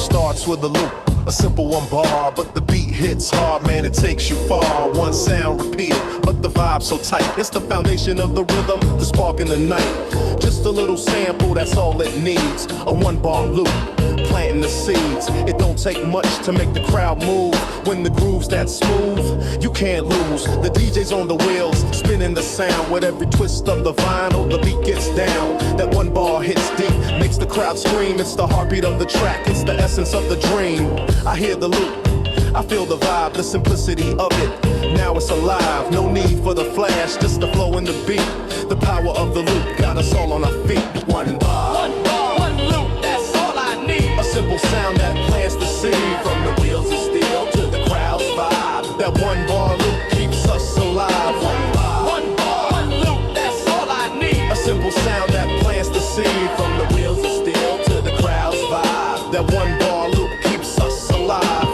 starts with a loop, a simple one bar, but the beat hits hard, man, it takes you far. One sound repeated, but the vibe so tight. It's the foundation of the rhythm, the spark in the night. Just a little sample, that's all it needs. A one-bar loop, planting the seeds. It don't take much to make the crowd move. When the groove's that smooth, you can't lose. The DJ's on the wheels, spinning the sound. With every twist of the vinyl, the beat gets down. That one bar hits deep, makes the crowd scream. It's the heartbeat of the track, it's the essence of the dream. I hear the loop, I feel the vibe, the simplicity of it. Now it's alive, no need for the flash, just the flow and the beat. The power of the loop got us all on our feet. One bar, one loop, that's all I need. A simple sound that plants the seed. From the wheels of steel to the crowd's vibe. That one bar loop keeps us alive. One bar, one loop, that's all I need. A simple sound that plants the seed. From the wheels of steel to the crowd's vibe. That one bar loop keeps us alive.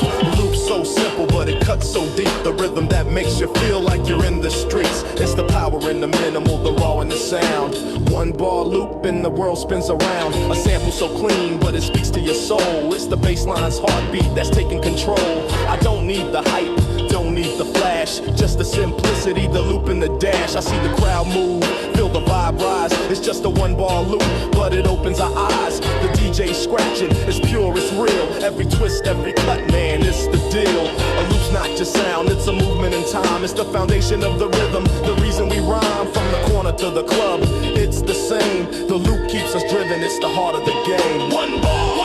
So simple, but it cuts so deep. The rhythm that makes you feel like you're in the streets. It's the power in the minimal, the raw in the sound. One bar loop and the world spins around. A sample so clean, but it speaks to your soul. It's the bassline's heartbeat that's taking control. I don't need the hype, don't need the flash, just the simplicity, the loop and the dash. I see the crowd move, feel the vibe rise. It's just a one bar loop, but it opens our eyes. The DJ's scratching, it's pure, it's real. Every twist, every cut, man, it's the deal. A loop's not just sound, it's a movement in time. It's the foundation of the rhythm, the reason we rhyme. From the corner to the club, it's the same. The loop keeps us driven, it's the heart of the game. One bar,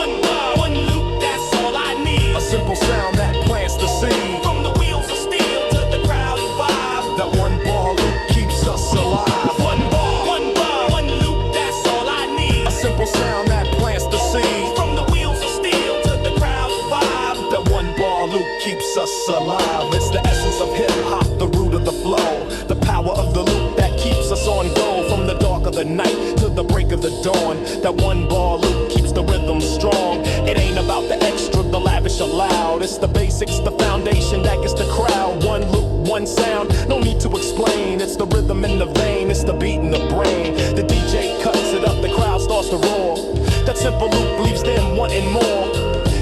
one loop, that's all I need. A simple sound that plants the seed. From the wheels of steel to the crowd's vibe. That one bar loop keeps us alive. One bar, one loop, that's all I need. A simple sound that plants the seed. From the wheels of steel to the crowd's vibe. That one bar loop keeps us alive. It's the essence of hip-hop, the root of the flow. The power of the loop that keeps us on go. From the dark of the night to the break of the dawn. That one bar loop keeps the rhythm strong. It ain't about the extra, the lavish or loud. It's the basics, the foundation that gets the crowd. One loop, one sound, no need to explain. It's the rhythm in the vein, it's the beat in the brain. The DJ cuts it up, the crowd starts to roar. That simple loop leaves them wanting more.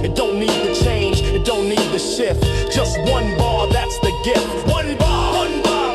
It don't need the change, it don't need the shift. Just one bar, that's the gift. One bar,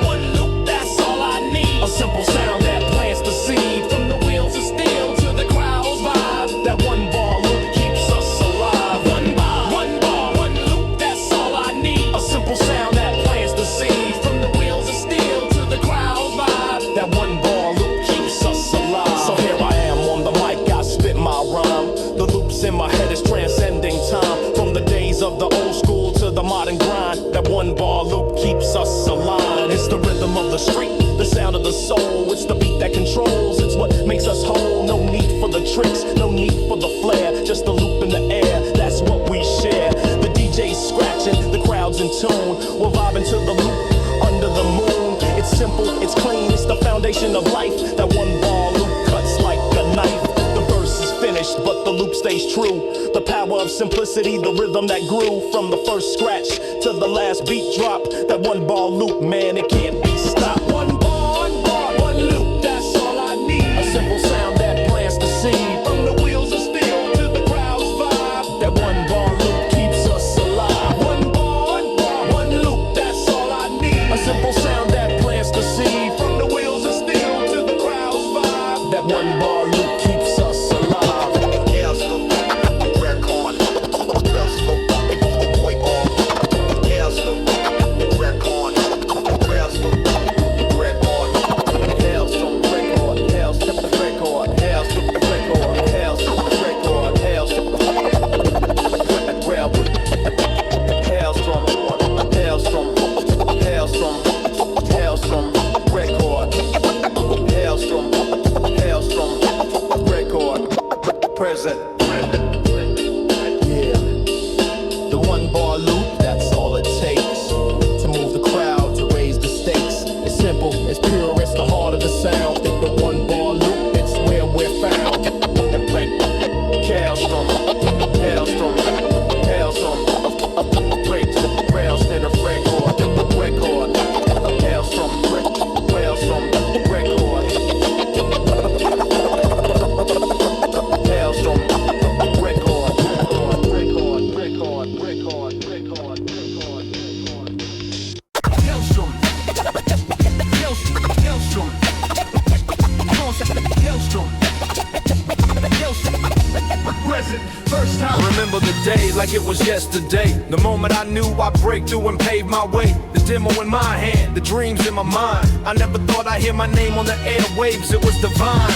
one loop, that's all I need. A simple sound that plants the seed. From the wheels of steel to the crowd's vibe. That one bar loop keeps us alive. One bar, one loop, that's all I need. A simple sound that plants the seed. From the wheels of steel to the crowd's vibe. That one bar loop keeps us alive. So here I am on the mic, I spit my rhyme. The loops in my head is transcending time. From the days of the old school to the modern grind. That one bar loop keeps us aligned. It's the rhythm of the street, the sound of the soul. It's the beat that controls, it's what makes us whole. No need for the tricks, no need for the flair. Just the loop in the air, that's what we share. The DJ's scratching, the crowd's in tune. We're vibing to the loop, under the moon. It's simple, it's clean, it's the foundation of life. That one bar loop cuts like a knife. The verse is finished, but the loop stays true. The power of simplicity, the rhythm that grew. From the first scratch to the last beat drop. That one bar loop, man, it can't be stopped. One bar, one loop, that's all I need. A simple sound that plants the seed. From the wheels of steel to the crowd's vibe. That one bar loop keeps us alive. One bar, one loop, that's all I need. A simple sound that plants the seed. From the wheels of steel to the crowd's vibe. That one bar loop keeps us alive. day like it was yesterday. The moment I knew I'd break through and pave my way. The demo in my hand, the dreams in my mind. I never thought I'd hear my name on the airwaves, it was divine.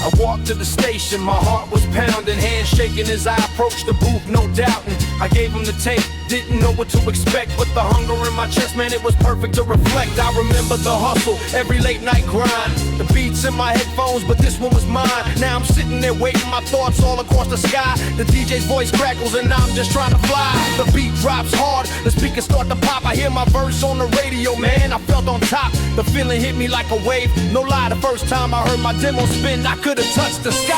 I walked to the station, my heart was pounding, hands shaking as I approached the booth, no doubting. I gave him the tape, didn't know what to expect, but the hunger in my chest, man, it was perfect to reflect. I remember the hustle, every late night grind, the beats in my headphones, but this one was mine. Now I'm sitting there waiting, my thoughts all across the sky. The DJ's voice crackles and I'm just trying to fly. The beat drops hard, the speakers start to pop. I hear my verse on the radio, man, I felt on top. The feeling hit me like a wave, no lie, the first time I heard my demo spin, I could've touched the sky.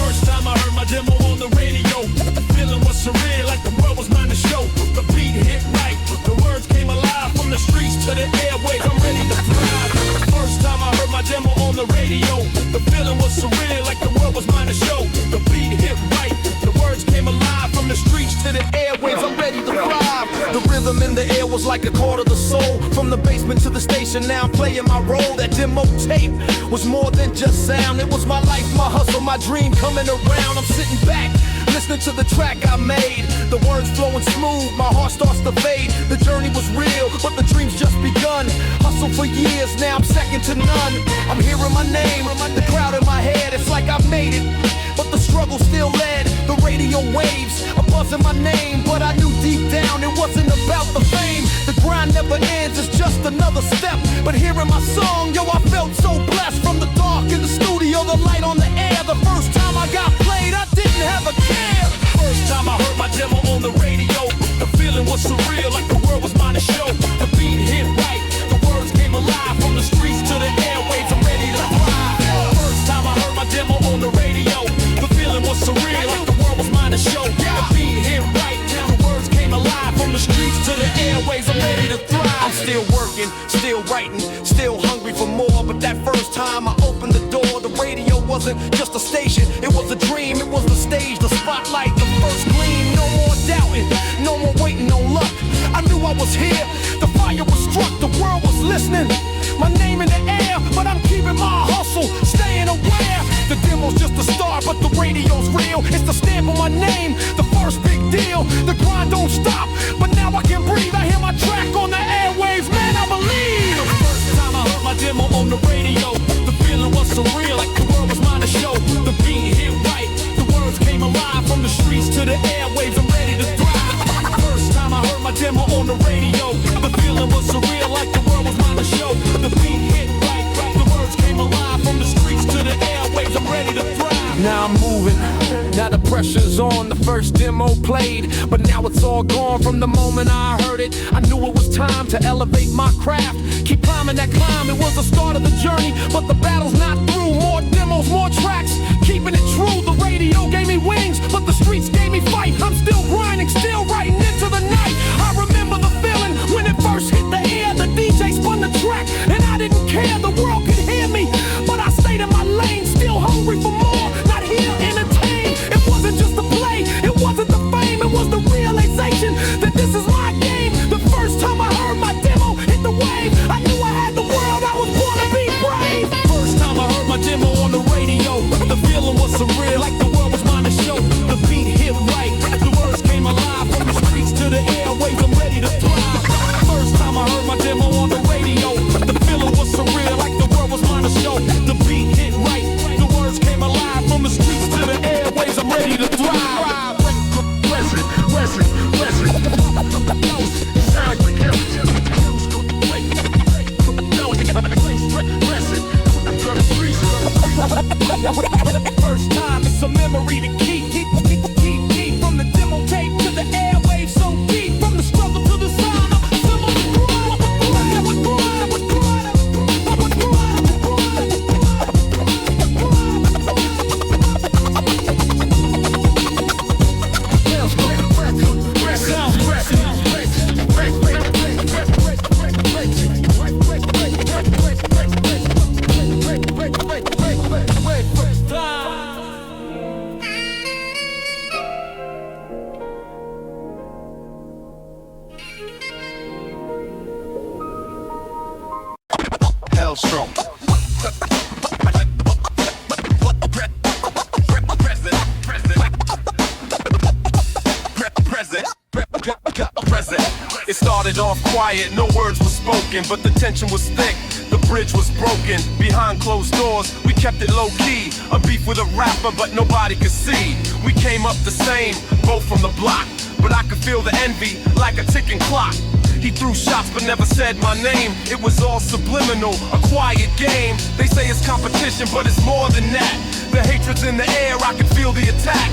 First time I heard my demo on the radio, the feeling was surreal, like the world was mine to show. The beat hit right, the words came alive, from the streets to the airways, I'm ready to thrive. First time I heard my demo on the radio, the feeling was surreal, like the world was mine to show. The beat hit right, the words came alive, from the streets to the airways, I'm ready to thrive. The rhythm in the air was like a chord of the soul. From the basement to the station, now I'm playing my role. That demo tape was more than just sound. It was my life, my hustle, my dream coming around. I'm sitting back, listening to the track I made. The words flowing smooth, my heart starts to fade. The journey was real, but the dream's just begun. Hustle for years, now I'm second to none. I'm hearing my name, the crowd in my head. It's like I've made it, but the struggle still led. The radio waves are buzzing my name, but I knew deep down it wasn't about the fame. The grind never ends, it's just another step. But hearing my song, yo, I felt so blessed. From the dark in the studio, the light on the air. The first time I got played, I didn't have a care. First time I heard my demo on the radio, the feeling was surreal, like the world was mine to show. The beat hit right, the words came alive, from the streets to the airwaves, I'm ready to thrive. First time I heard my demo on the radio, the feeling was surreal, like the world was mine to show. The beat hit right, the words came alive, from the streets to the airways, I'm ready to thrive. I'm still working, still writing, still hungry for more. But that first time I opened the door, the radio wasn't just a station, it was a dream, it was the stage, the spotlight, the first gleam. No more doubting, no more waiting on luck. I knew I was here, the fire was struck, the world was listening. My name in the air, but I'm keeping my hustle, staying aware. The demo's just a start, but the radio's real. It's the stamp on my name, the first big deal. The grind don't stop, but now I can breathe. I hear my track on the airwaves, man, I believe. The first time I heard my demo on the radio, the feeling was surreal, like the world was mine to show. The beat hit right, the words came alive, from the streets to the airwaves, I'm ready to thrive. First time I heard my demo on the radio, the feeling was surreal, like the world was mine to show. The beat hit right, the words came alive, from the streets to the airwaves, I'm ready to thrive. Now I'm moving, now the pressure's on. The first demo played, but now it's all gone. From the moment I heard it, I knew it was time to elevate my craft. Keep climbing that climb, it was the start of the journey, but the battle's not through. More demos, more tracks, keeping it true. The radio gave me wings, but the streets gave me fight. I'm still grinding, still writing into the night. I remember the feeling when it first hit the air. The DJ spun the track, and I didn't care. The world could hear me, but I stayed in my lane, still hungry for more. Not here entertained. It wasn't just a play, it wasn't the fame, it was the realization that this is my game. The first time I heard my demo hit the wave, I knew I had the world, I was born to be brave. First time I heard my demo on the radio, the feeling was surreal, like the world was mine to show. The beat hit right, the words came alive, from the streets to the airwaves, I'm ready to thrive. First time I heard my demo on the radio, the feeling was surreal, like the world was mine to show. The beat hit right, the words came alive, from the streets to the airwaves, I'm ready to thrive. First time, it's a memory to keep from the demo tape to the airwaves, so deep. From the struggle to the sound of started off quiet, no words were spoken, but the tension was thick. The bridge was broken, behind closed doors, we kept it low-key. A beef with a rapper, but nobody could see. We came up the same, both from the block, but I could feel the envy like a ticking clock. He threw shots but never said my name. It was all subliminal, a quiet game. They say it's competition, but it's more than that. The hatred's in the air, I could feel the attack.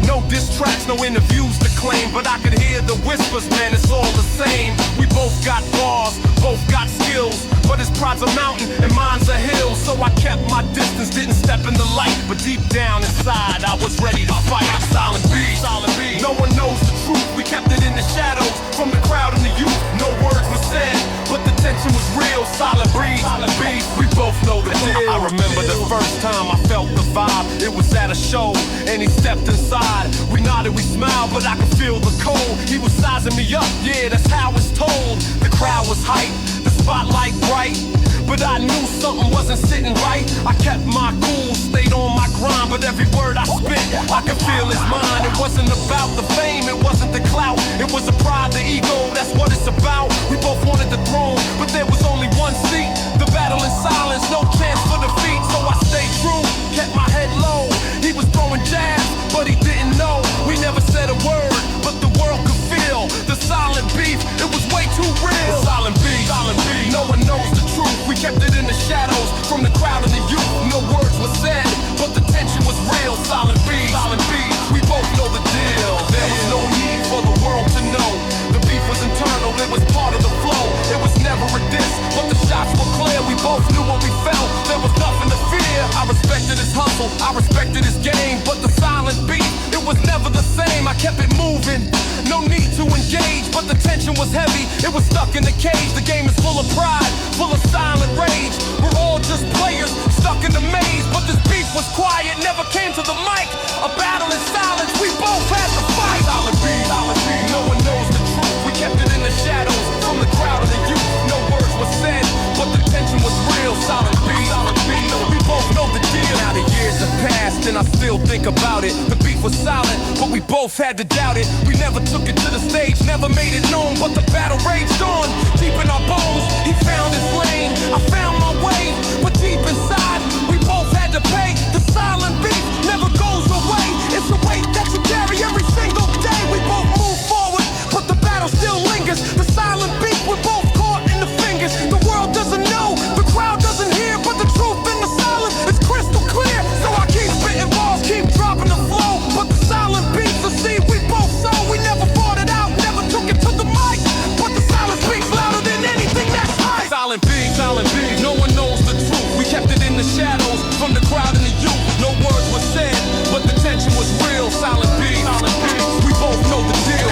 No diss tracks, no interviews to claim, but I could hear the whispers, man, it's all the same. We both got bars, both got skills, but his pride's a mountain and mine's a hill. So I kept my distance, didn't step in the light, but deep down inside I was ready to fight. Silent B, no one knows the truth. We kept it in the shadows, from the crowd and the youth. No words were said, but the tension was real. Silent B, we both know the deal. I remember the first time I felt the vibe. It was at a show, and he stepped inside. We nodded, we smiled, but I could feel the cold. He was sizing me up, yeah, that's how it's told. The crowd was hype, the spotlight bright, but I knew something wasn't sitting right. I kept my cool, stayed on my grind, but every word I spit, I could feel his mind. It wasn't about the fame, it wasn't the clout, it was the pride, the ego, that's what it's about. We both wanted the throne, but there was only one seat. The battle in silence, no chance for defeat, so I stayed true, kept my head low. He was throwing jabs, but he didn't know. We never said a word, but the world could feel the silent beef. It was way too real. Silent beef, no one knows the truth. We kept it in the shadows, from the crowd and the youth. No words were said, but the tension was real. Silent beef, we both know the deal. There was no need for the world to know. The beef was internal, it was part of the flow. It was never a diss, but the shots were clear. We both knew what we felt, there was nothing to fear. I respected his hustle, I respected his game, but the silent beef, it was never the same. I kept it moving, no need to engage, but the tension was heavy. It was stuck in the cage. The game is full of pride, full of silent rage. We're all just players, stuck in the maze, but this beef was quiet, never came to the mic. A battle in silence, we both had to fight. Silent beef, no one knows the truth. We kept it in the shadows, from the crowd and the youth. No words were said, but the tension was real. Silent beef, we both know the deal. Now the years have passed and I still think about it. The beef was silent, but we both had to doubt it. We never took it to the stage, never made it known, but the battle raged on. Deep in our bones, he found his lane, I found my way, but deep inside, we both had to pay. The silent beef never goes away. It's a weight that you carry every single day. We both move forward, but the battle still lingers. The silent beef, we're both caught in the fingers. The world doesn't know, the crowd doesn't hear, but the truth in the silence is crystal clear. So I keep spitting balls, keep dropping the flow, but the silent beef's the seed we both sow. We never fought it out, never took it to the mic, but the silence speaks louder than anything that's hype. Silent beef, no one knows the truth. We kept it in the shadows, from the crowd and the youth. No words were said, but the tension was real. Silent beef, we both know the deal.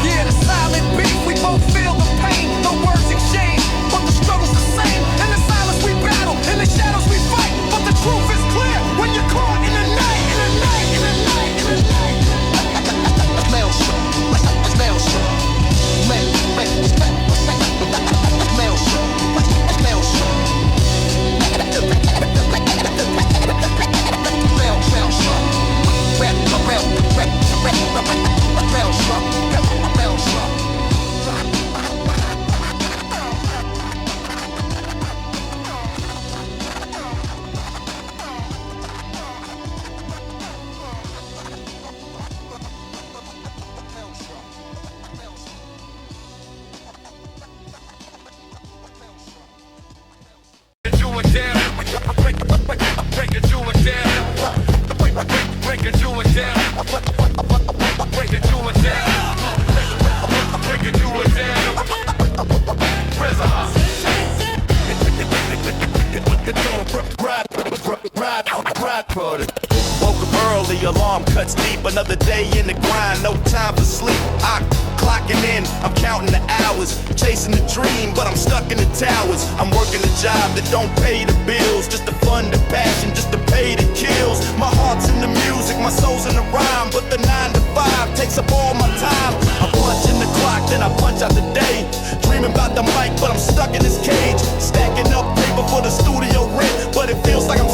Yeah, the silent beef, we both feel the pain. No words exchanged, but the struggle's the same. In the silence we battle, in the shadows we fight, but the truth is clear when you're caught in the night. Woke up early, alarm cuts deep. Another day in the grind, no time for sleep. I clocking in, I'm counting the hours, chasing the dream, but I'm stuck in the towers. I'm working a job that don't pay the bills, just to fund the passion, just to pay the kills. My heart's in the music, my soul's in the rhyme, but the 9 to 5 takes up all my time. I'm punching the clock, then I punch out the day. Dreaming about the mic, but I'm stuck in this cage. Stacking up paper for the studio rent, but it feels like I'm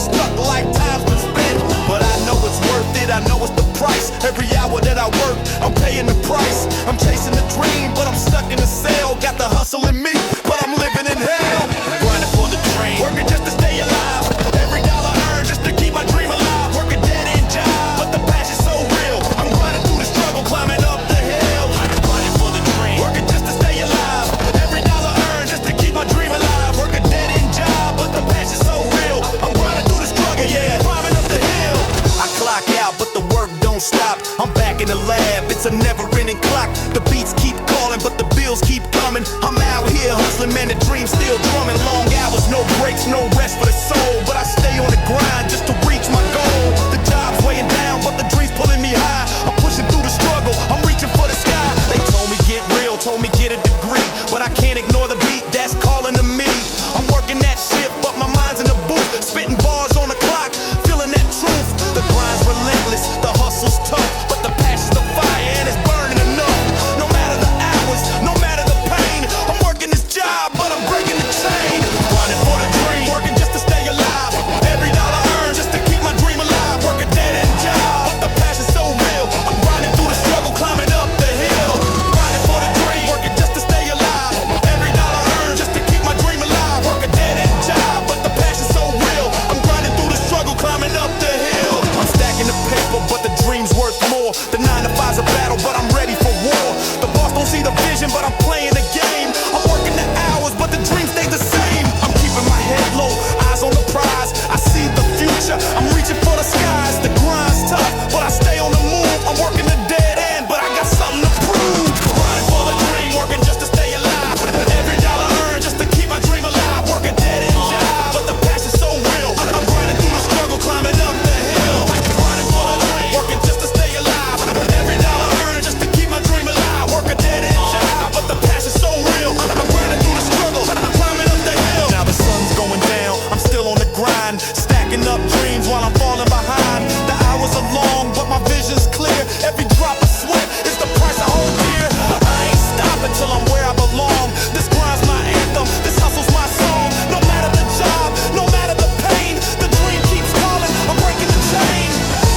paying the price. I'm chasing the dream, but I'm stuck in a cell. Got the hustle in me, but I'm living in hell. Grinding for the dream, working just to stay alive. Every dollar earned just to keep my dream alive. Work a dead-end job, but the passion's so real. I'm grinding through the struggle, climbing up the hill. Grinding for the dream, working just to stay alive. Every dollar earned just to keep my dream alive. Work a dead-end job, but the passion's so real. I'm grinding through the struggle, yeah, climbing up the hill. I clock out, but the work don't stop. I'm back in the lab, it's a never-ending clock. The beats keep calling, but the bills keep coming. I'm out here hustling, man, the dream's still drumming. Long hours, no breaks, no rest for the soul. But I stay on the grind just to reach my goal. The job's weighing down, but the dream's pulling me high. I'm pushing through the struggle, I'm reaching for the sky. They told me get real, told me get a degree, but I can't ignore the beat that's calling to me. I'm working that shit, but my mind's in the booth, spitting bars on the clock, feeling that truth. The grind's relentless, the hustle's tough, but the passion's the fire and it's burning enough. No matter the hours, no matter the pain, I'm working this job, but I'm breaking the chain. Grinding for the dream, working just to stay alive. Every dollar earned just to keep my dream alive. Work a dead-end job, but the passion's so real. I'm grinding through the struggle, climbing up the hill. Grinding for the dream, working just to stay alive. Every dollar earned just to keep my dream alive. Work a dead-end job, but the passion's so real. I'm grinding through the struggle, climbing up the hill. I'm stacking the paper, but the dream's worth more. The 9 to 5's a battle, but I'm ready for war. The boss don't see the vision, but I'm playing the game. I'm working the hours, but the dream stays the same. I'm keeping my head low, eyes on the prize. I see the future, I'm reaching for the skies. The grind's tough, but I stay on the move. I'm working the dead end, but I got something to prove. Grinding for the dream, working just to stay alive. Every dollar earned just to keep my dream alive. Work a dead-end job, but the passion's so real. I'm grinding through the struggle, climbing up the hill. Grinding for the dream, working just to stay alive. Every dollar earned just to keep my dream alive. Work a dead-end job, but the passion's so real. I'm grinding through the struggle, climbing up the hill. Now the sun's going down, I'm still on the grind, stacking up dreams while I'm falling behind. The hours are long, but my vision's clear. Every drop of sweat is the price I hold dear. I ain't stopping till I'm where I belong. This grind's my anthem, this hustle's my song. No matter the job, no matter the pain, the dream keeps calling, I'm breaking the chain.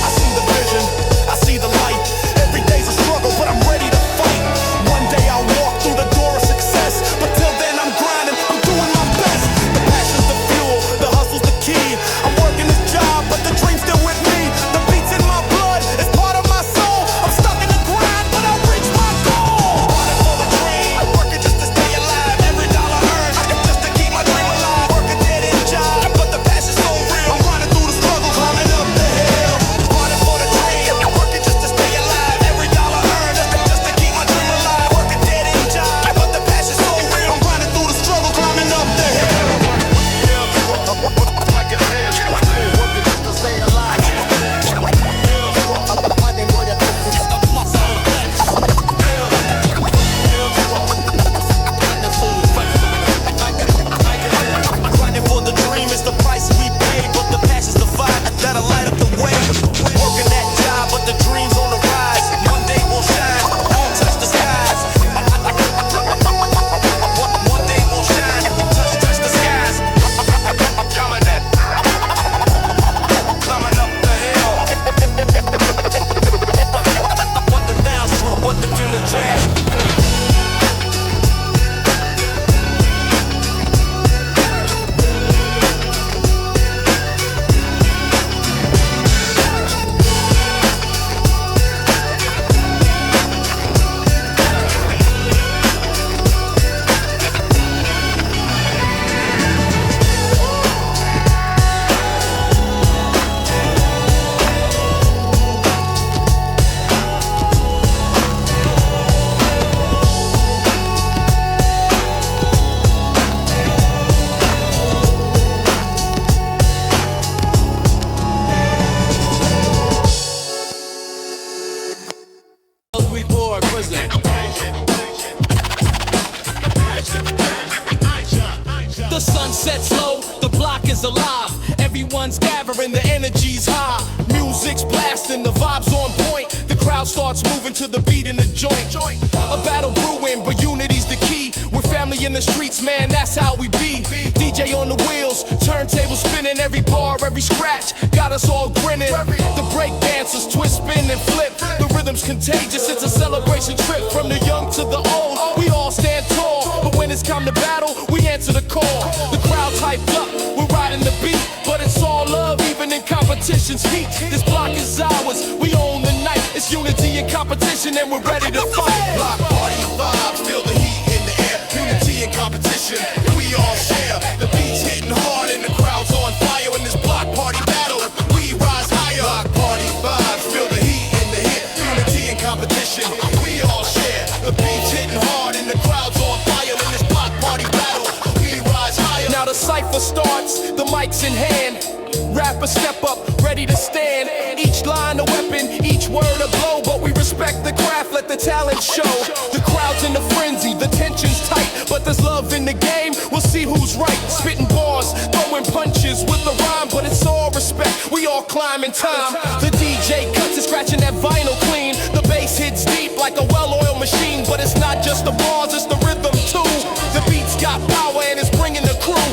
I see the vision, I see the light. Every day's a struggle, but I'm ready to fight. One day I'll walk through the door of success, but till then I'm grinding, I'm doing my best. The passion's the fuel, the hustle's the key. I'm working this job, but the dream's still with me. The beat's in my blood, it's part of my soul. I'm stuck in the grind, but I'll reach my goal. Running for the dream, I'm working just to stay alive. Every dollar earned, just to keep my dream alive. Work a dead-end job, but the passion's so real. I'm running through the struggle, climbing up the hill. Running for the dream, I'm working just to stay alive. Every dollar earned, just to keep my dream alive. Work a dead-end job, but the passion's so real. I'm running through the struggle, climbing up the hill. Grinding for the dream is the price we pay, but the passion's the fire that'll light up the way. Working that job, but the dream's on the rise. One day we'll shine, won't touch the skies. One day we'll shine, touch the skies. Coming up the hill. What the down's through, what the do the jam. The sun sets low, the block is alive. Everyone's gathering, the energy's high. Music's blasting, the vibe's on point. The crowd starts moving to the beat in the joint. A battle brewing, but unity's the key. We're Family in the streets, man, that's how we be. DJ on the wheels, turntable spinning, every bar, every scratch got us all grinning. The break dancers twist, spin, and flip. The rhythm's contagious, it's a celebration trip. From the young to the old, we all stand tall. But when it's time to battle, we answer the call. The crowd's hyped up, we're riding the beat. But it's all love, even in competition's heat. This block is ours, we own the night. It's unity and competition, and we're ready to fight. Block party vibes, feel the heat in the air. Unity and competition, we all share. The beat's hitting hard and the crowd's on fire. In this block party battle, we rise higher. Block party vibes, feel the heat in the air. Unity and competition, we all share. The beat's hitting hard and the crowd's on fire. In this block party battle, we rise higher. Now the cypher starts, the mic's in hand. Rappers step up, ready to stand. Each line a weapon, each word a blow. But we respect the craft, let the talent show. The crowd's in a frenzy, the tension's tight. But there's love in the game, we'll see who's right. Spitting bars, throwing punches with the rhyme. But it's all respect, we all climb in time. The DJ cuts and scratching that vinyl clean. The bass hits deep like a well-oiled machine. But it's not just the bars, it's the rhythm too. The beat's got power and it's bringing the crew.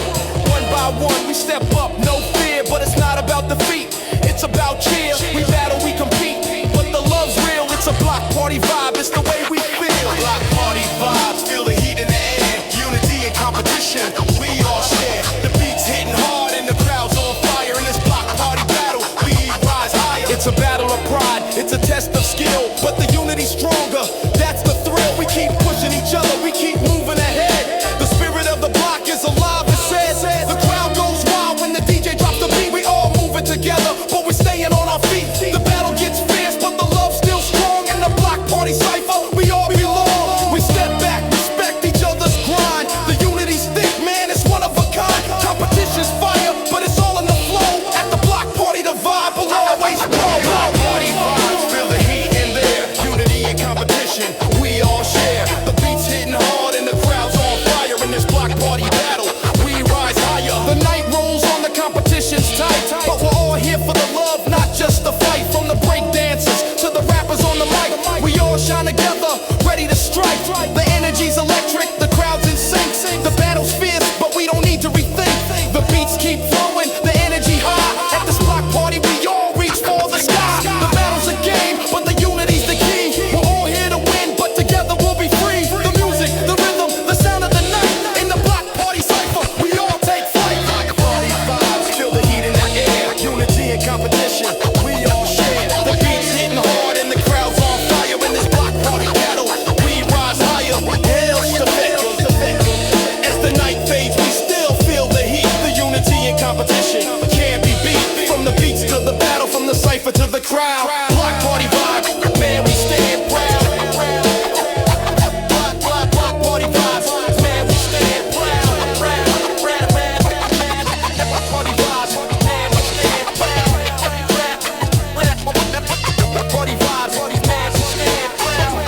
One by one, we step up, no fear. But it's not about defeat, it's about cheer. We battle, we compete, but the love's real. It's a block party vibe, it's the way we feel. Block party vibes, feel the heat in the air. Unity and competition, we all share. The beat's hitting hard and the crowd's on fire. In this block party battle, we rise higher. It's a battle of pride, it's a test of skill. But the unity's stronger, that's the thrill. We keep pushing each other, we keep moving ahead. The spirit of the block is alive, it says. The crowd goes wild when the DJ drops the beat. We all moving together, but we're staying on our feet. The battle gets fierce, but the love's still strong. In the block party cypher, we all belong. We step back, respect each other's grind. The unity's thick, man, it's one of a kind. Competition's fire, but it's all in the flow. At the block party, the vibe will always grow. Block party vibes, feel the heat in there. Unity and competition, we all share. The beat's hitting hard and the crowd's on fire. In this block party battle, we rise higher. The night rolls on, the competition's tight. But we're all here for the love, not just the fight. From the break dancers to the rappers on the mic, we all shine together, ready to strike. The energy's electric, the crowd's in sync. The battle's fierce, but we don't need to rethink. The beats keep flowing, the energy high. At this block party, we all reach for the sky. The battle's a game, but the unity's the key. We're all here to win, but together we'll be free. The music, the rhythm, the sound of the night. In the block party cypher, we all take flight. Block party vibes, feel the heat in the air. Unity and competition, we all share. The beat's hitting hard and the crowd's on fire. In this block party battle, we rise higher. HELLSTROM. As the night fades, we still feel the heat. The unity and competition can't be beat. From the beats to the battle, from the cypher to the crowd. Block party vibe, man, we stand proud. Block party vibes, man, we stand proud. Block party vibes, man, we stand proud. Party vibes, man, we stand proud.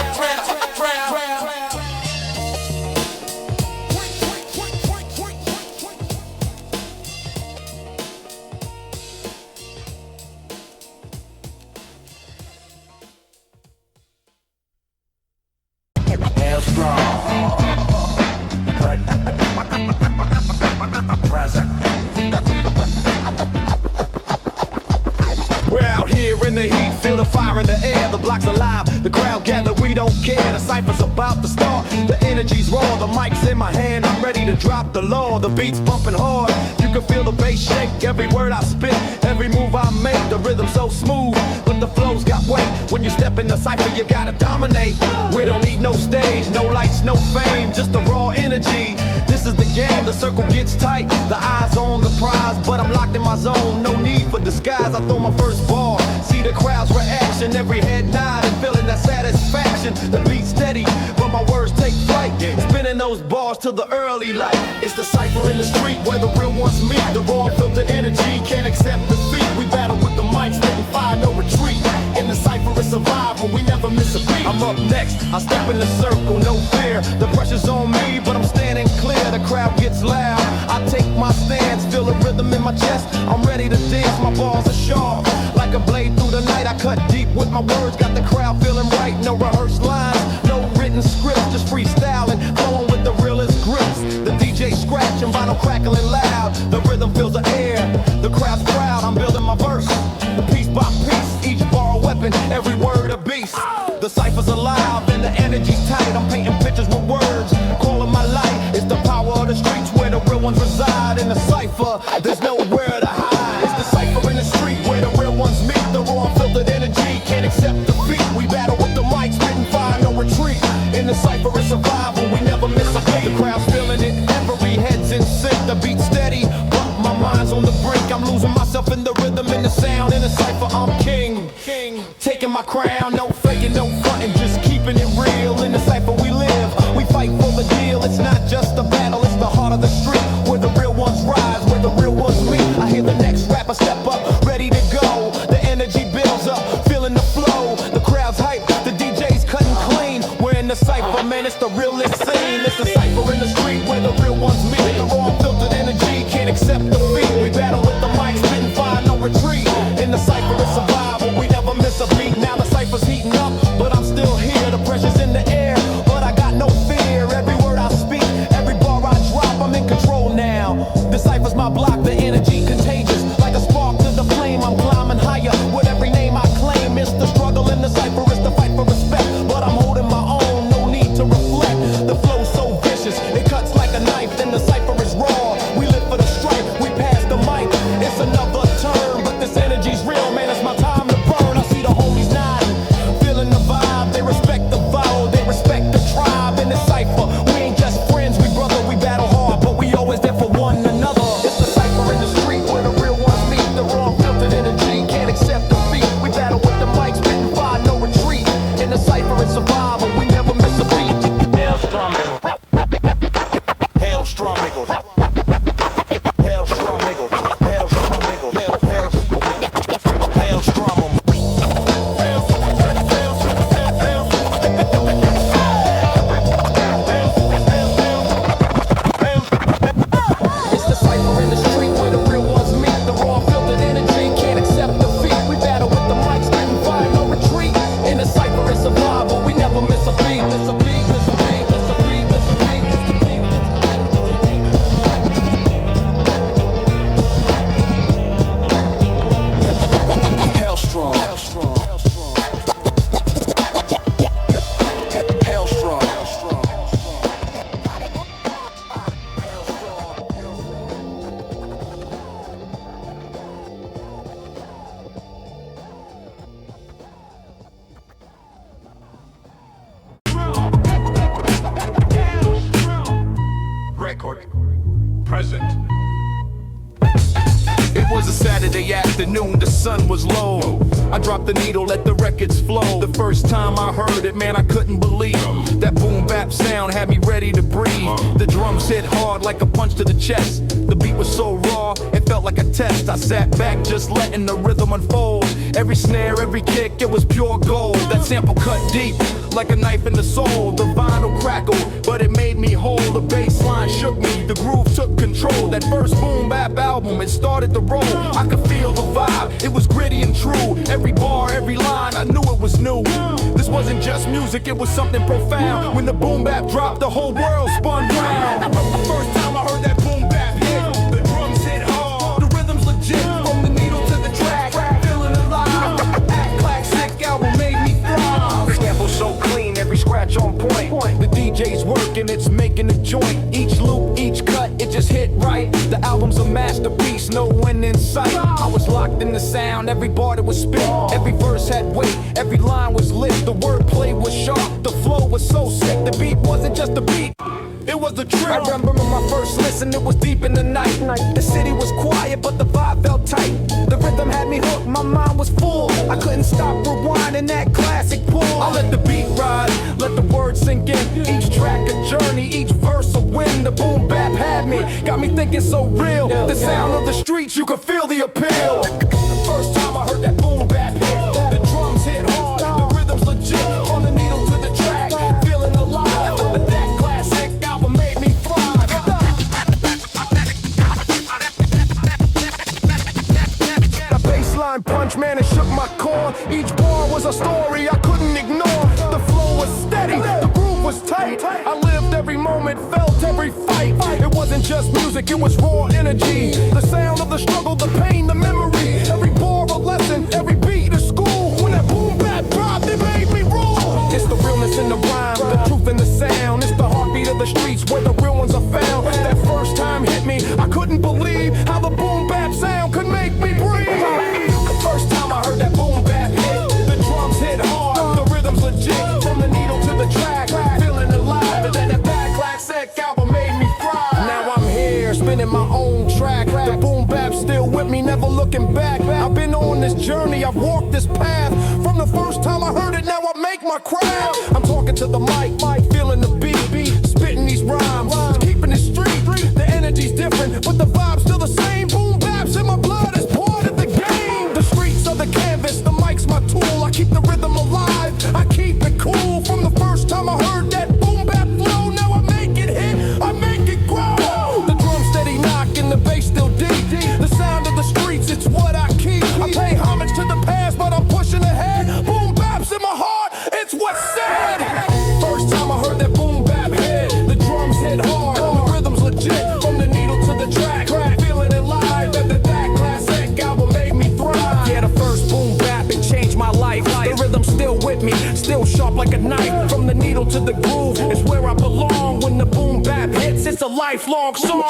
We're out here in the heat, feel the fire in the air. The block's alive, the crowd gather, we don't care. The cypher's about to start, the energy's raw. The mic's in my hand, I'm ready to drop the law. The beat's bumping hard, you can feel the bass shake. Every word I spit, every move I make. The rhythm's so smooth, but the flow's got weight. When you step in the cypher, you gotta dominate. We don't need no stage, no lights, no fame, just the raw energy. This is the game, the circle gets tight. The eyes on the prize, but I'm locked in my zone. No need for disguise, I throw my first ball. See the crowd's reaction, every head nod and feeling that satisfaction. The beat's steady, but my words take flight. Spinning those bars till the early light. It's the cypher in the street where the real ones meet. The raw filtered energy can't accept defeat. We battle with the mics, letting fire, no retreat. In the cypher it's survival, we never miss a beat. I'm up next, I step in the circle, no fear. The pressure's on me, but I'm standing clear. The crowd gets loud, I take my stance, feel the rhythm in my chest. I'm ready to dance, my balls are sharp. Like a blade through the night, I cut deep with my words. Got the crowd feeling right, no rehearsed lines, no written scripts, just freestyling, flowing with the realest grip. alive and the energy's tight. I'm painting pictures with words, calling my light. It's the power of the streets where the real ones reside. In the cypher, there's nowhere to hide. It's the cypher in the street where the real ones meet. The raw unfiltered energy can't accept defeat. We battle with the mic, spitting fire, no retreat. In the cypher it's survival, we never miss a beat. The crowd's feeling it, every head's in sync. The beat's steady, but my mind's on the brink. I'm losing myself in the rhythm and the sound. In the cypher I'm king, taking my crown. No faking, no fronting, just keeping it real. In the cypher we live, we fight for the deal. It's not just a battle, it's the heart of the street, where the real ones rise, where the real ones meet. I hear the next rapper step up, ready to go. The energy builds up, feeling the flow. The crowd's hype, the DJ's cutting clean. We're in the cypher, man, it's the realest scene. It's the cypher in the street where the real ones meet. The raw filtered energy can't accept defeat. We battle with the mic, spitting fire, no retreat. In the cypher it's survival, we never miss a beat. Now the cypher's heating up, but I'm still here. The pressure's in the air, but I got no fear. Every word I speak, every bar I drop, I'm in control now. The cypher's my block, the energy contagious. Like a spark to the flame, I'm climbing higher. With every name I claim, it's the struggle in the cypher, it's the fight for respect. But I'm holding my own, no need to reflect. The flow's so vicious, it cuts like a knife. Then the cypher is raw, we live for the stripe. We pass the mic, it's another turn. But this energy's real, man, it's my time to burn. I see the homies nodding, feeling the vibe. They respect the vow, they respect the tribe. In the cypher, we ain't just friends, we brother. We battle hard, but we always there for one another. It's the cypher in the street where the real ones meet. The raw filtered energy can't accept defeat. We battle with the mic, spitting fire, no retreat. In the cypher it's survival, we never miss a beat. HELLSTROM, HELLSTROM, HELLSTROM, it's the cypher in the street where the real ones meet. The raw filtered energy can't accept defeat. We battle with the mic, spitting fire, no retreat. In the cypher it's survival, we never miss a beat. Miss a beat, miss a beat, miss a beat, miss a beat, miss a beat. HELLSTROM, HELLSTROM, HELLSTROM. Record. Present. It was a Saturday afternoon, the sun was low. I dropped the needle, let the records flow. The first time I heard it, man, I couldn't believe that boom bap sound had me ready to breathe. The drums hit hard like a punch to the chest. The beat was so raw, it felt like a test. I sat back just letting the rhythm unfold. Every snare, every kick, it was pure gold. That sample cut deep like a knife in the soul. The vinyl crackled, but it made me whole. The bass line shook me, the groove took control. That first boom bap album, it started to roll. I could feel the vibe, it was gritty and true. Every bar, every line, I knew it was new. This wasn't just music, it was something profound. When the boom bap dropped, the whole world spun round. The first time I heard that boom bap hit, the drums hit hard, the rhythm's legit. From the needle to the track, feeling alive. That classic album made me thrive. The sample so clean, every scratch on point. The DJ's working, it's making a joint. Each loop, each cut, it just hit right. The album's a masterpiece, no end in sight. I was locked in the sound, every bar that was spit, every verse had weight, every line was lit. The wordplay was sharp, the flow was so sick. The beat wasn't just a beat, it was a trip. I remember my first listen, it was deep in the night. The city was quiet, but the vibe felt tight. The rhythm had me hooked, my mind was full. I couldn't stop rewinding that classic pull. I let the beat ride, let the words sink in. Each track a journey, each verse a win. The boom bap had me, got me thinking so real. The sound of the streets, you could feel the appeal. The first time I heard that boom bap hit, the drums hit hard, the rhythm's legit. On the needle to the track, feeling alive. That classic album made me thrive. The bassline punch, man, it shook my core. Each bar was a story I couldn't ignore. The flow was steady, the groove was tight. I lived every moment, felt every fight. It wasn't just music, it was raw energy. The sound of the struggle, the pain, the memory. Every bar a lesson, every beat a school. When that boom bap dropped, it made me roll. It's the realness realness in the rhyme, the truth in the sound. It's the heartbeat of the streets where the real ones are found. That first time hit me, I couldn't believe how the boom bap sound could make me breathe. The first time I heard that boom bap hit, the drums hit hard, the rhythm's legit. From the needle to the track, feeling alive. And then that bad classic album made me cry. Now I'm here, spinning my own track. The boom bap still with me, never looking back. I've been on this journey, I've walked this path. From the first time I heard it, now I make my craft. I'm talking to the mic, feeling the beat, spitting these rhymes, keeping it street. The energy's different, but the vibe's still the same. Boom bap's in my blood, it's part of the game. The streets are the canvas, the mic's my tool. I keep the rhythm alive, I keep it cool. From the first time I heard that boom bap flow, now I make it hit, I make it grow. The drum steady knocking, the bass still deep. The sound of the streets, it's what I keep. I pay homage to the past, but I'm pushing ahead. Boom bap's in my heart, it's what's said. First time I heard that boom bap hit, the drums hit hard, the rhythm's legit. From the needle to the track, feeling alive. That classic album made me thrive. Yeah, the first boom bap, it changed my life. The rhythm's still with me, still sharp like a knife. From the needle to the groove, it's where I belong. When the boom bap hits, it's a lifelong song.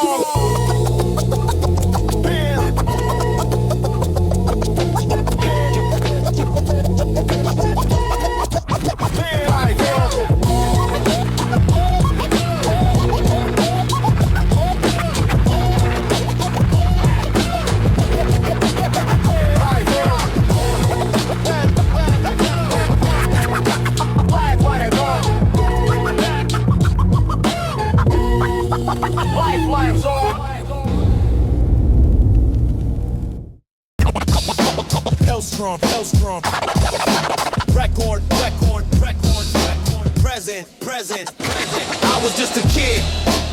HELLSTROM, HELLSTROM. Record, present. I was just a kid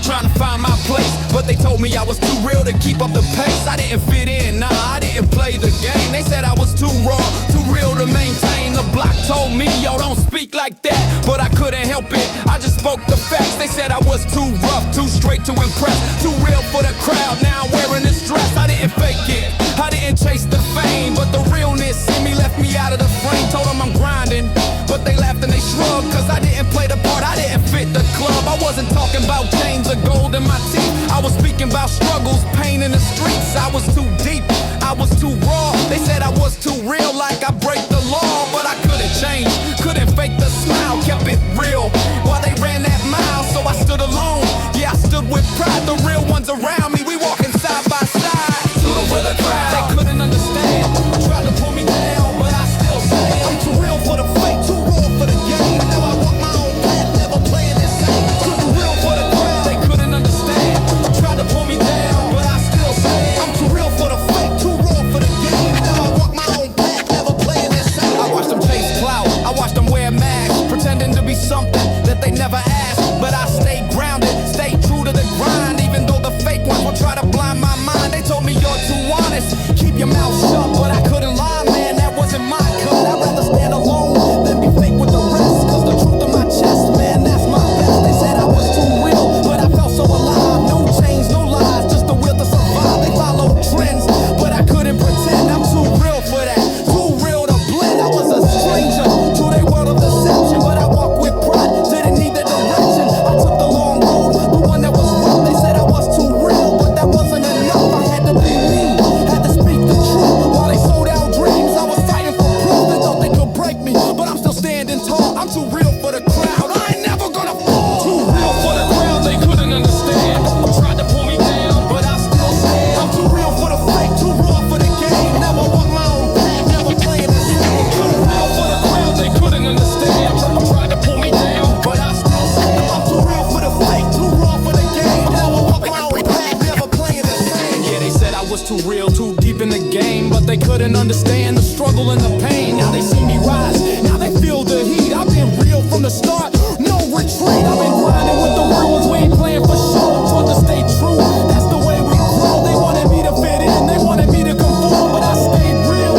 trying to find my place, but they told me I was too real to keep up the pace. I didn't fit in, nah, I didn't play the game. They said I was too raw, too real to maintain. The block told me, yo, don't speak like that, but I couldn't help it, I just spoke the facts. They said I was too rough, too straight to impress, too real for the crowd. Now I'm wearing this dress, I didn't fake it, I didn't chase the fame, but the realness in me left me out of the frame. Told them I'm grinding, but they laughed and they shrugged, cause I didn't play the part, I didn't fit the club. I wasn't talking about chains or gold in my teeth, I was speaking about struggles, pain in the streets. I was too deep, I was too raw. They said I was too real, like I break the law. But I couldn't change, couldn't fake the smile, kept it real while they ran that mile. So I stood alone, yeah, I stood with pride. The real ones around me, we walking side by side. Stood with a crowd, they couldn't understand, tried to pull me down, but I still stand. I'm too real for the fake, too raw for the game. Now I walk my own path, never playing this game. Too real for the crowd, they couldn't understand, tried to pull me down, but I still stand. I'm too real for the fake, too raw for the game. Now I walk my own path, never playing this game. I watched them chase clout, I watched them wear masks, pretending to be something that they never asked. But I stayed grounded, stayed true to the grind, even though the fake ones will try to blind my mind. They told me you're too honest, keep your mouth shut, but I couldn't lie, man, that wasn't my cut. I'd rather stand alone than be fake with the rest, cause the truth in my chest, man, that's my best. They said I was too real, but I felt so alive. No chains, no lies, just the will to survive. They follow trends, but I couldn't pretend. I'm too real for that, too real to blend. I was a stranger to their world of deception, but I walked with pride, didn't need the direction. I took the long road, the one that was rough. They said I was too real, but that wasn't enough. I had to be me, had to speak the truth. While they sold out dreams, I was fighting for proof. They thought they could break me, but I'm still standing tall. I'm too real for the crowd, I ain't never gonna fall. Too real for the crowd, they couldn't understand, tried to pull me down, but I still stand. I'm too real for the fake, too raw for the game. Now I walk my own path, never playing this game. Too real for the crowd, they couldn't understand, tried to pull me down, but I still stand. I'm too real for the fake, too raw for the game. Now I walk my own path, never playing this game. Yeah, they said I was too real, too deep in the game, but they couldn't understand the struggle and the pain. Now they see me rise, now they feel the heat. I've been real from the start, no retreat. I've been grinding with the real ones, we ain't playing for show. Taught to stay true, that's the way we grow. They wanted me to fit in, they wanted me to conform, but I stayed real,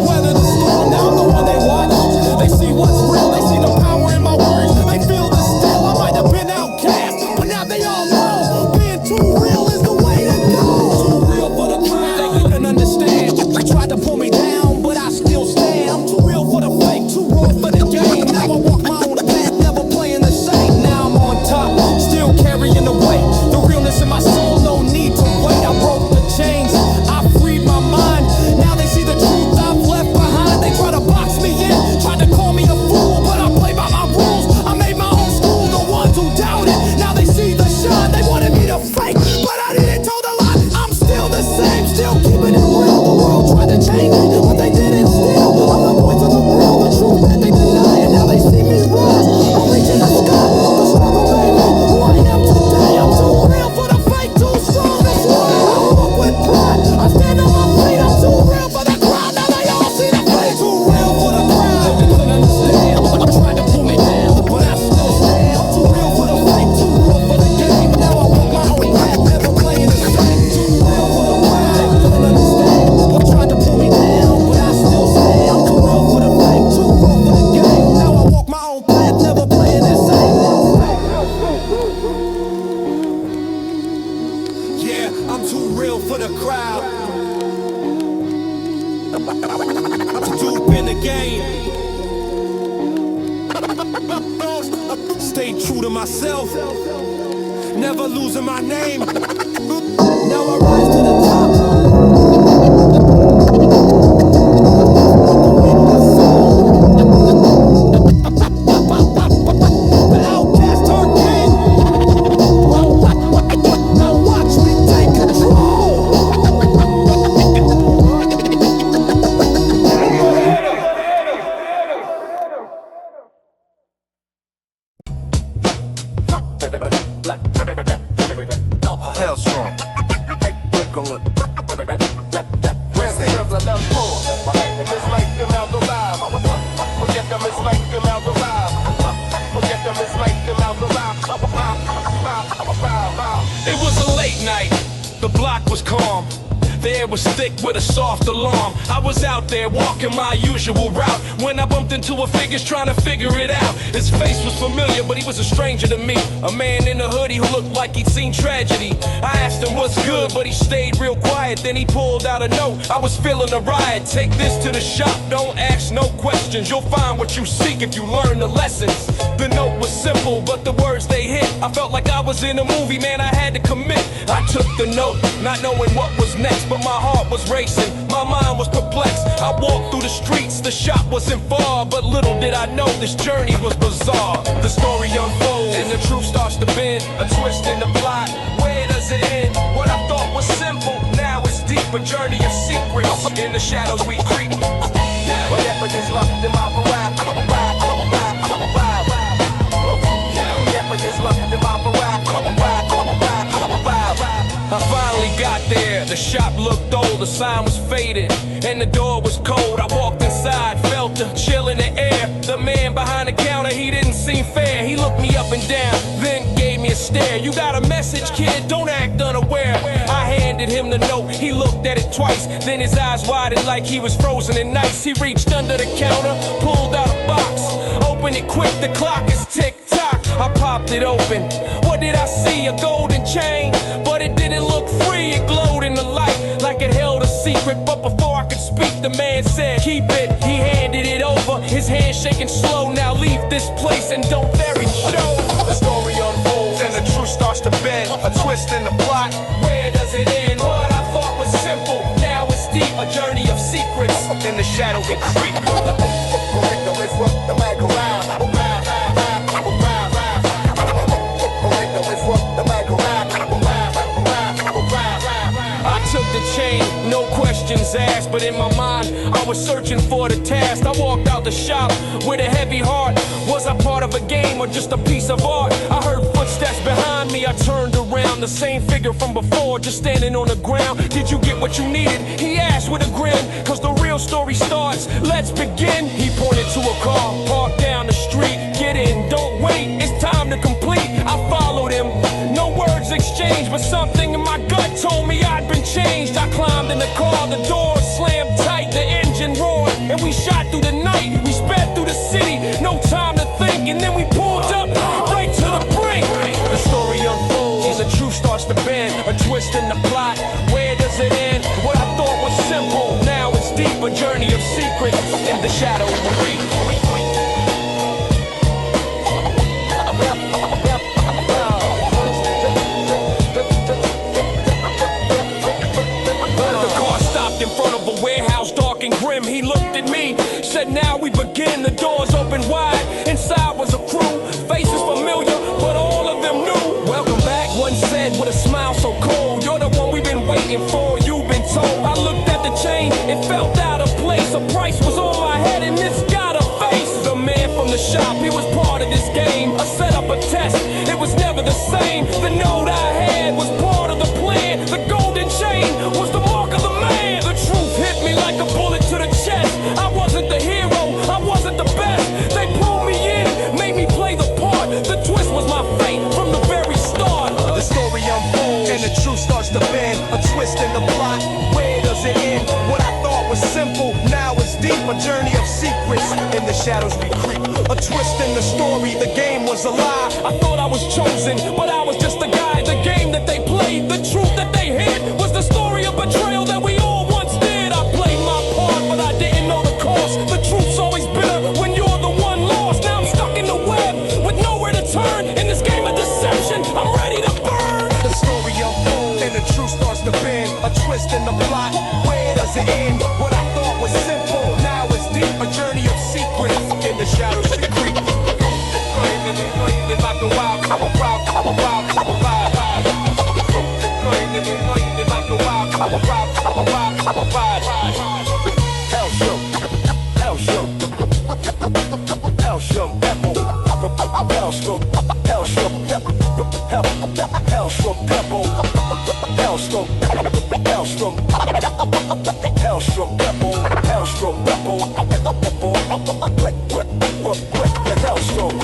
weather the storm. Now I'm the one they watch, they see what's real, they see the power in my words, they feel the still. I might have been outcast, but now they all know being too real is the way to go. Too real for the crowd, they couldn't understand, they tried to pull me down, but I still stand. I'm too real for the fake, too raw for the game. Now I walk my own path. Stayed true to myself, never losing my name. Now I rise to the top. The outcast turned king. Now watch me take control. HELLSTROM. It was a late night, the block was calm. The air was thick with a soft alarm. I was out there walking my usual route when I bumped into a figure trying to figure it out. His face was familiar, but he was a stranger to me. A man in a hoodie who looked like he'd seen tragedy. I asked him what's good, but he stayed real quiet. Then he pulled out a note. I was feeling a riot. Take this to the shop, don't ask no questions. You'll find what you seek if you learn the lessons. The note was simple, but the words they hit. I felt like I was in a movie, man, I had to commit. I took the note, not knowing what was next, but my heart was racing, my mind was perplexed. I walked through the streets, the shop wasn't far, but little did I know this journey was bizarre. The story unfolds, and the truth starts to bend. A twist in the plot, where does it end? What I thought was simple, now it's deep. A journey of secrets, in the shadows we creep. Whatever is locked in my I finally got there, the shop looked old, the sign was faded, and the door was cold. I walked inside, felt the chill in the air. The man behind the counter, he didn't seem fair. He looked me up and down, then gave me a stare. You got a message, kid? Don't act unaware. I handed him the note, he looked at it twice, then his eyes widened like he was frozen in ice. He reached under the counter, pulled out a box, opened it quick, the clock is tick-tock. I popped it open, what did I see? A golden chain, but it didn't look free. It glowed in the light like it held a secret. But before I could speak, the man said, keep it. He handed it over, his hand shaking slow. Now leave this place and don't bury the show. The story unfolds and the truth starts to bend. A twist in the plot, where does it end? What I thought was simple, now it's deep. A journey of secrets, in the shadow we creep. No questions asked, but in my mind I was searching for the task. I walked out the shop with a heavy heart. Was I part of a game or just a piece of art? I heard footsteps behind me, I turned around. The same figure from before, just standing on the ground. Did you get what you needed? He asked with a grin, cause the real story starts. Let's begin. He pointed to a car parked down the street. Get in, don't wait, it's time to complete. I followed him, no words exchanged, but something in my gut told me I'd been changed. I climbed in the car, the doors slammed tight, the engine roared, and we shot through the night. We sped through the city, no time to think, and then we pulled up right to the brink. The story unfolds, the truth starts to bend. A twist in the plot, where does it end? What I thought was simple, now it's deep. A journey of secrets, in the shadow we reach. Grim, he looked at me, said now we begin. The doors opened wide, inside was a crew, faces familiar, but all of them new. Welcome back, one said with a smile so cold. You're the one we've been waiting for, you've been told. I looked at the chain, it felt out of place. A price was on my head and it's got a face. The man from the shop, he was part of this game. I set up a test, it was never the same. The note I had was part of the plan. The golden chain was the mark of the man. The truth hit me like a bullet to the chest. I wasn't the hero, I wasn't the best. They pulled me in, made me play the part. The twist was my fate from the very start. The story unfolds and the truth starts to bend. A twist in the plot, where does it end? What I thought was simple, now it's deep. A journey of secrets, in the shadows we creep. A twist in the story, the game was a lie. I thought I was chosen, but I was just a guy. The game that they played, the truth that they hid, was the story of betrayal that we all once did. I played my part, but I didn't know the cost. The truth's always bitter when you're the one lost. Now I'm stuck in the web with nowhere to In this game of deception, I'm ready to burn. The story unfolds and the truth starts to bend. A twist in the plot, where does it end? What I thought was simple, now it's deep. A journey of secrets in the shadows that creep. Like a wild,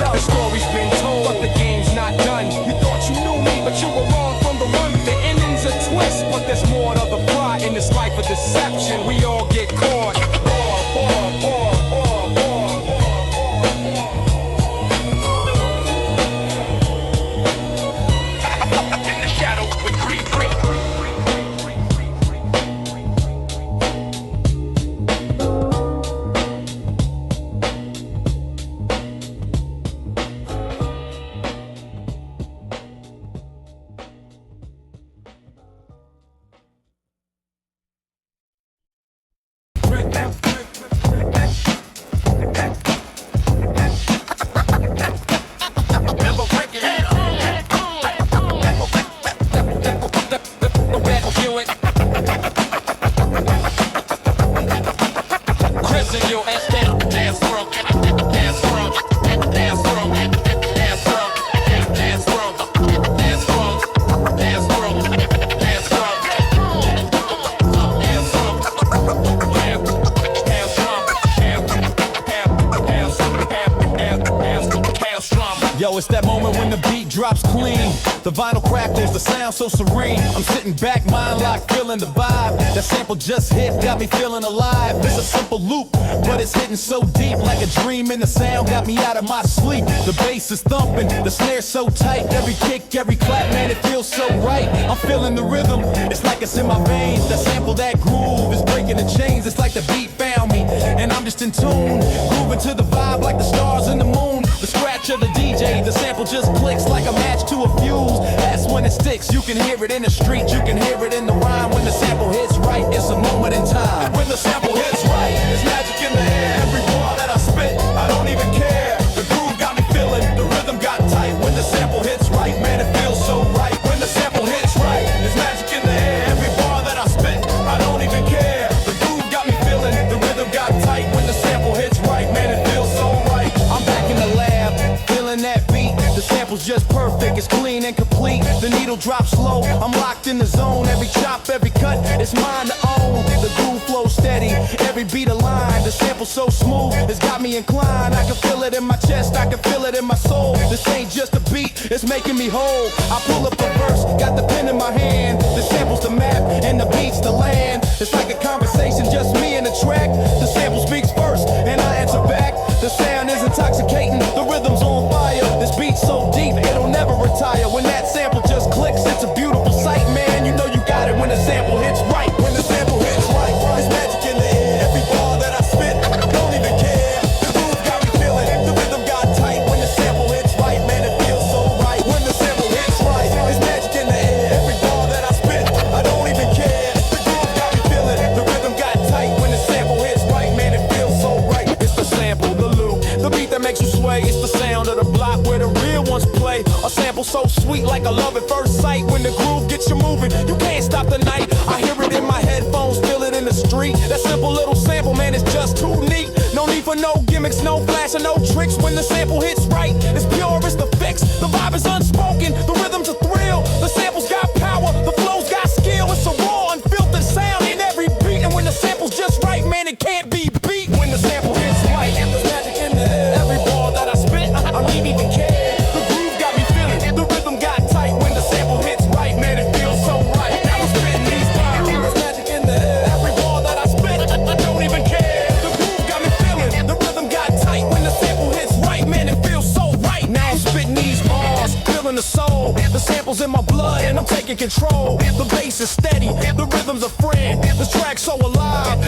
the story's been told, but the game's not done. You thought you knew me, but you were wrong from the run. The ending's a twist, but there's more to the plot. In this life of deception, we all get caught. In the shadow with grief. Yo, it's that moment when the beat drops clean. The vinyl crackles, the sound so serene. I'm sitting back, mind locked, feeling the vibe. That sample just hit, got me feeling alive. It's a simple loop, but it's hitting so deep, like a dream, and the sound got me out of my sleep. The bass is thumping, the snare's so tight. Every kick, every clap, man, it feels so right. I'm feeling the rhythm, it's like it's in my veins. The sample, that groove is breaking the chains. It's like the beat found me, and I'm just in tune, grooving to the vibe like the stars and the moon. The scratch of the DJ, the sample just clicks like a match to a fuse. That's when it sticks. You can hear it in the street, you can hear it in the rhyme. When the sample hits right, it's a moment in time. When the sample hits right, it's magic in the air. Every bar that I spit, I don't even care. The groove got me feeling, the rhythm got tight. When the sample hits right, man, it feels so right. When the sample hits right, it's magic in the air. Every bar that I spit, I don't even care. The groove got me feeling, the rhythm got tight. When the sample hits right, man, it feels so right. I'm back in the lab, feeling that beat. The sample's just perfect, it's clean and complete. The needle drops slow, I'm locked in the zone. Every chop, every cut, it's mine to own. The groove flows steady, every beat a line. The sample's so smooth, it's got me inclined. I can feel it in my chest, I can feel it in my soul. This ain't just a beat, it's making me whole. I pull up the verse, got the pen in my hand. The sample's the map, and the beat's the land. It's like a conversation, just me and the track. The sample speaks first, and I answer back. The sound is intoxicating, the rhythm's on fire. This beat's so deep, it'll never retire. When that sample just clicks, it's a beautiful sight, man. You know you got it when the sample hits right. When the sample hits right, it's magic in the air. Every bar that I spit, don't even care. The groove got me feeling, the rhythm got tight. When the sample hits right, man, it feels so right. When the sample hits right, it's magic in the air. Every bar that I spit, I don't even care. The groove got me feeling, the rhythm got tight. When the sample hits right, man, it feels so right. It's the sample, the loop, the beat that makes you sway. It's the sound of the block where the real ones play. A sample so sweet like a love at first sight. When the groove gets you moving, you can't stop the night. I hear it in my headphones, feel it in the street. That simple little sample, man, it's just too neat. No need for no gimmicks, no flash or no tricks. When the sample hits right, it's pure, it's the fix. The vibe is unspoken, the rhythm's a thrill. The sample's got power, the flow's got skill. It's a raw, unfiltered sound in every beat. And when the sample's just right, man, it can't be beat. When the sample hits right, there's magic in the air. Every bar that I spit, I don't even care. The groove got me feeling, the rhythm got tight. When the sample hits right, man, it feels so right. Now I'm spitting these bars, there's magic in the air. Every bar that I spit, I don't even care. The groove got me feeling, the rhythm got tight. When the sample hits right, man, it feels so right. Now I'm spitting these bars, feeling the soul. The sample's in my blood, and I'm taking control. The bass is steady, the rhythm's a friend. This track's so alive.